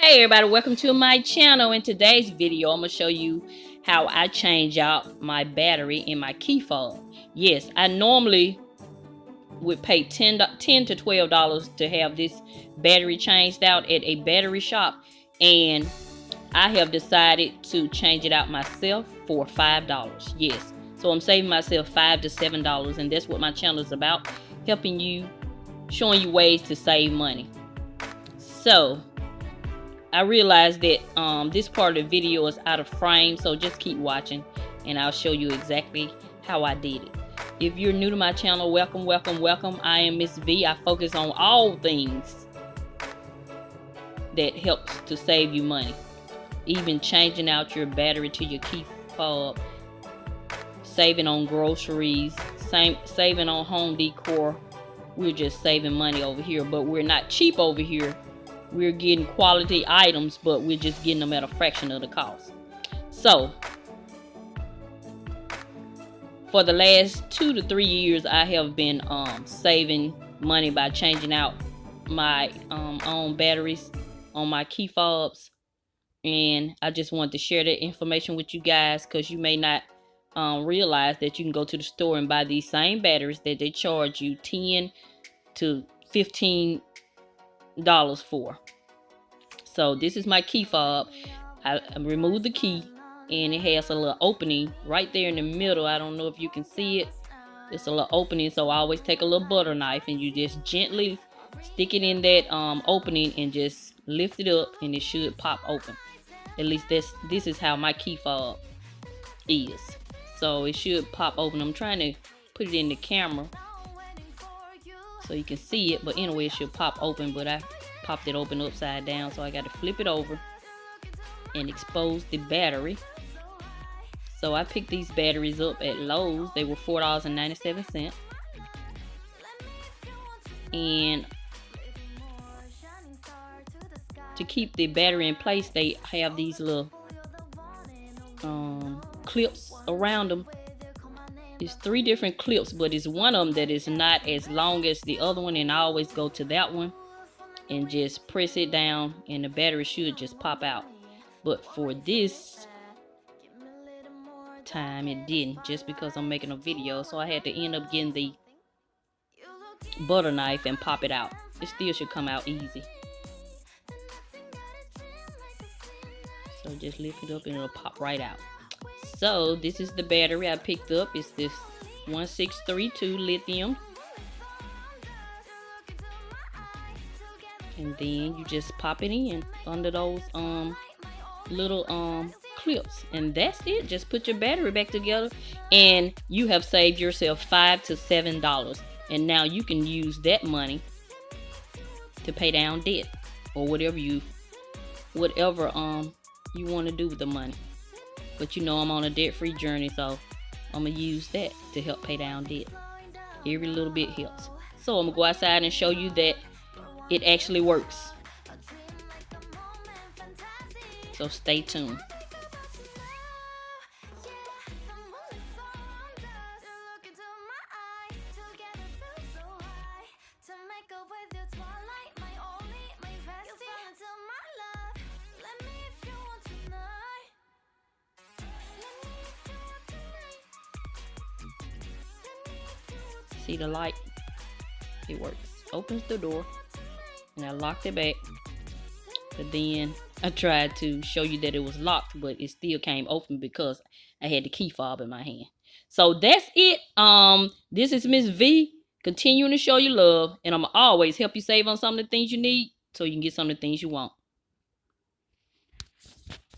Hey everybody, welcome to my channel. In today's video, I'm going to show you how I change out my battery in my key fob. Yes, I normally would pay $10 to $12 to have this battery changed out at a battery shop, and I have decided to change it out myself for $5. Yes, so I'm saving myself $5 to $7, and that's what my channel is about, helping you, showing you ways to save money. So I realized that this part of the video is out of frame, so just keep watching and I'll show you exactly how I did it. If you're new to my channel, welcome, welcome, welcome. I am Miss V. I focus on all things that helps to save you money. Even changing out your battery to your key fob, saving on groceries, saving on home decor. We're just saving money over here, but we're not cheap over here. We're getting quality items, but we're just getting them at a fraction of the cost. So for the last 2 to 3 years, I have been saving money by changing out my own batteries on my key fobs, and I just wanted to share that information with you guys, because you may not realize that you can go to the store and buy these same batteries that they charge you $10 to $15 for. So this is my key fob. I removed the key, and it has a little opening right there in the middle. I don't know if you can see it. It's a little opening, so I always take a little butter knife and you just gently stick it in that opening and just lift it up, and it should pop open. At least this is how my key fob is. So it should pop open. I'm trying to put it in the camera so you can see it, but anyway, it should pop open, but I popped it open upside down, so I got to flip it over and expose the battery. So I picked these batteries up at Lowe's. They were $4.97, and to keep the battery in place, they have these little clips around them. It's 3 different clips, but it's one of them that is not as long as the other one, and I always go to that one and just press it down, and the battery should just pop out. But for this time it didn't, just because I'm making a video, so I had to end up getting the butter knife and pop it out. It still should come out easy. So just lift it up and it'll pop right out. So this is the battery I picked up. It's this 1632 lithium, and then you just pop it in under those little clips, and that's it. Just put your battery back together, and you have saved yourself $5 to $7, and now you can use that money to pay down debt, or whatever you want to do with the money. But you know I'm on a debt-free journey, so I'm going to use that to help pay down debt. Every little bit helps. So I'm going to go outside and show you that it actually works. So stay tuned. See the light? It works. Opens the door, and I locked it back, but then I tried to show you that it was locked, but it still came open because I had the key fob in my hand. So that's it. This is Miss V, continuing to show you love, and I'm always help you save on some of the things you need so you can get some of the things you want.